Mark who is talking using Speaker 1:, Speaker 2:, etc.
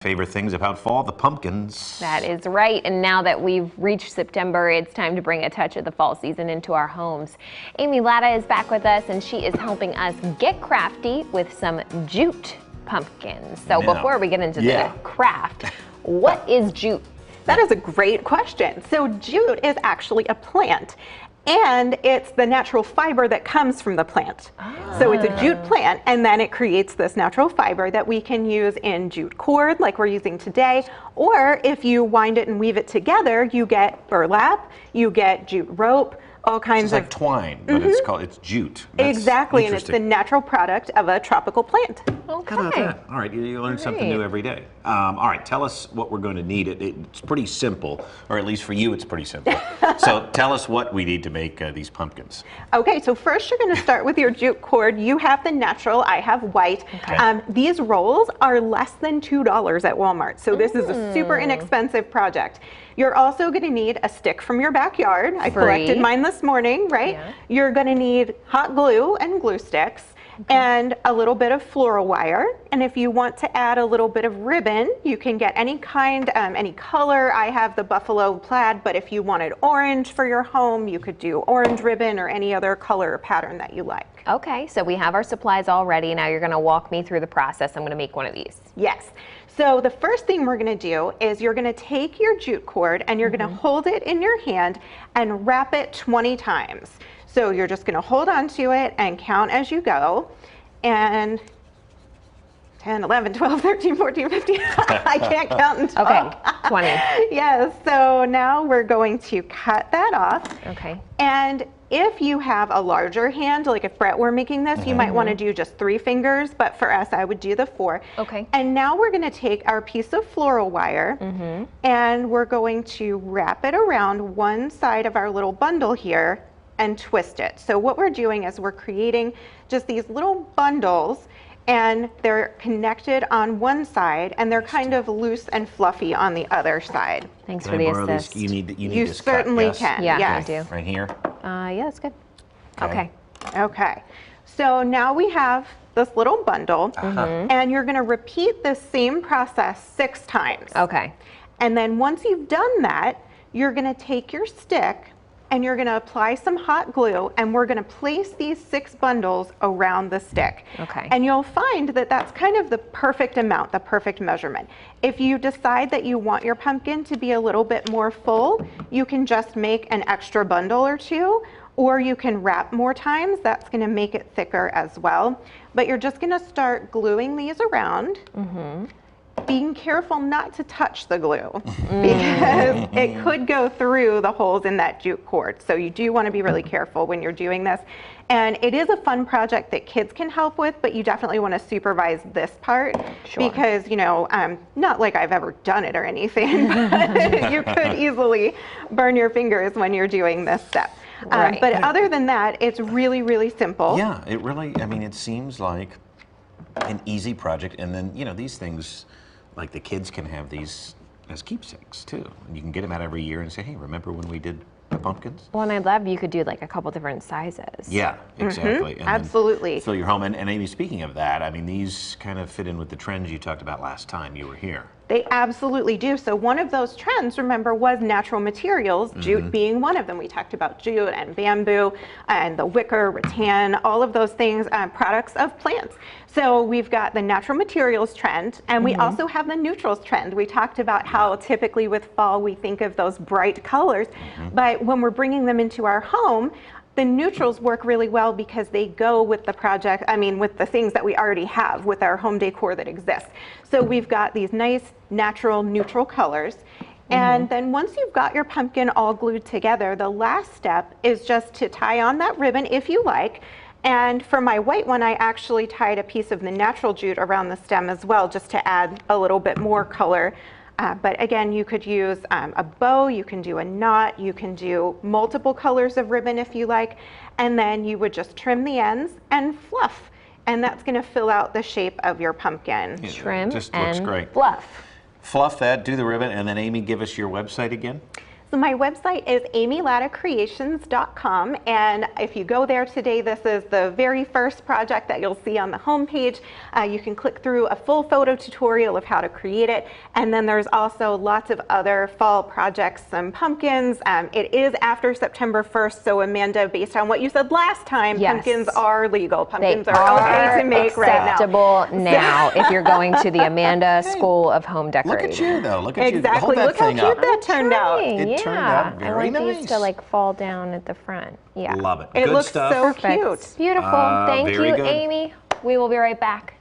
Speaker 1: Favorite things about fall, the pumpkins.
Speaker 2: That is right. And now that we've reached September, it's time to bring a touch of the fall season into our homes. Amy Latta is back with us, and she is helping us get crafty with some jute pumpkins. So before we get into the craft, what is jute?
Speaker 3: That is a great question. So jute is actually a plant, and it's the natural fiber that comes from the plant. So it's a jute plant, and then it creates this natural fiber that we can use in jute cord like we're using today, or if you wind it and weave it together, you get burlap, you get jute rope, all kinds of...
Speaker 1: It's like twine, but it's jute. That's
Speaker 3: exactly, and it's the natural product of a tropical plant.
Speaker 2: Okay.
Speaker 1: How about that? All right, you learn something new every day. All right, tell us what we're going to need. It's pretty simple, or at least for you, it's pretty simple. So tell us what we need to make these pumpkins.
Speaker 3: Okay, so first you're going to start with your jute cord. You have the natural, I have white. Okay. These rolls are less than $2 at Walmart, so this is a super inexpensive project. You're also going to need a stick from your backyard. I collected mine this morning, right? Yeah. You're going to need hot glue and glue sticks. And a little bit of floral wire. And if you want to add a little bit of ribbon, you can get any kind, any color. I have the buffalo plaid, but if you wanted orange for your home, you could do orange ribbon or any other color or pattern that you like.
Speaker 2: Okay, so we have our supplies all ready. Now you're going to walk me through the process. I'm going to make one of these.
Speaker 3: Yes. So the first thing we're going to do is you're going to take your jute cord and you're going to hold it in your hand and wrap it 20 times. So you're just going to hold on to it and count as you go. And 10, 11, 12, 13, 14, 15. I can't count and talk.
Speaker 2: Okay, 20.
Speaker 3: Yes, so now we're going to cut that off.
Speaker 2: Okay.
Speaker 3: And if you have a larger hand, like if Brett were making this, you might want to do just 3 fingers, but for us, I would do the 4.
Speaker 2: Okay.
Speaker 3: And now we're going to take our piece of floral wire and we're going to wrap it around one side of our little bundle here and twist it. So what we're doing is we're creating just these little bundles, and they're connected on one side and they're kind of loose and fluffy on the other side.
Speaker 2: Thanks for the assist.
Speaker 1: You need
Speaker 3: you
Speaker 1: this
Speaker 3: certainly
Speaker 1: cut, yes?
Speaker 3: can.
Speaker 2: Yeah,
Speaker 3: yes.
Speaker 2: I do.
Speaker 1: Right here?
Speaker 2: Yeah, that's good. Okay.
Speaker 3: Okay. So now we have this little bundle, and you're going to repeat the same process 6 times.
Speaker 2: Okay.
Speaker 3: And then once you've done that, you're going to take your stick and you're going to apply some hot glue, and we're going to place these 6 bundles around the stick.
Speaker 2: Okay.
Speaker 3: And you'll find that that's kind of the perfect amount, the perfect measurement. If you decide that you want your pumpkin to be a little bit more full, you can just make an extra bundle or 2, or you can wrap more times. That's going to make it thicker as well. But you're just going to start gluing these around. Being careful not to touch the glue because it could go through the holes in that jute cord. So you do want to be really careful when you're doing this. And it is a fun project that kids can help with, but you definitely want to supervise this part because, you know, not like I've ever done it or anything, but you could easily burn your fingers when you're doing this step. But other than that, it's really, really simple.
Speaker 1: Yeah, it really, I mean, it seems like an easy project. And then, you know, these things, like the kids can have these as keepsakes too. And you can get them out every year and say, hey, remember when we did the pumpkins?
Speaker 2: Well, and I'd love you could do like a couple different sizes.
Speaker 1: Yeah, exactly. And
Speaker 3: absolutely.
Speaker 1: Fill your home. And Amy, speaking of that, I mean, these kind of fit in with the trends you talked about last time you were here.
Speaker 3: They absolutely do. So one of those trends, remember, was natural materials, jute being one of them. We talked about jute and bamboo and the wicker, rattan, all of those things, products of plants. So we've got the natural materials trend, and we also have the neutrals trend. We talked about how typically with fall we think of those bright colors, but when we're bringing them into our home, the neutrals work really well because they go with the project, I mean, with the things that we already have with our home decor that exists. So we've got these nice natural neutral colors. And then once you've got your pumpkin all glued together, the last step is just to tie on that ribbon if you like. And for my white one, I actually tied a piece of the natural jute around the stem as well, just to add a little bit more color. But again, you could use a bow, you can do a knot, you can do multiple colors of ribbon if you like, and then you would just trim the ends and fluff. And that's going to fill out the shape of your pumpkin.
Speaker 1: Yeah,
Speaker 2: Trim
Speaker 1: just
Speaker 2: and
Speaker 1: looks great.
Speaker 2: fluff.
Speaker 1: Fluff that, do the ribbon, and then Amy, give us your website again.
Speaker 3: So my website is amylattacreations.com, and if you go there today, this is the very first project that you'll see on the homepage. You can click through a full photo tutorial of how to create it, and then there's also lots of other fall projects, some pumpkins. It is after September 1st, so Amanda, based on what you said last time,
Speaker 2: Yes.
Speaker 3: pumpkins are legal. Pumpkins
Speaker 2: They
Speaker 3: are okay to make right now.
Speaker 2: acceptable now if you're going to the Amanda School of Home
Speaker 1: Look
Speaker 2: Decorating.
Speaker 1: at you, though. Look at you.
Speaker 3: Exactly.
Speaker 1: Hold that
Speaker 3: Look how
Speaker 1: thing
Speaker 3: cute
Speaker 1: up.
Speaker 3: that turned out.
Speaker 1: It turned out very
Speaker 2: I want these to
Speaker 1: nice.
Speaker 2: like fall down at the front. Yeah.
Speaker 1: Love it.
Speaker 3: It
Speaker 1: Good
Speaker 3: looks
Speaker 1: stuff.
Speaker 3: so
Speaker 2: Perfect.
Speaker 3: cute.
Speaker 2: Beautiful. Thank
Speaker 1: very
Speaker 2: you,
Speaker 1: good.
Speaker 2: Amy. We will be right back.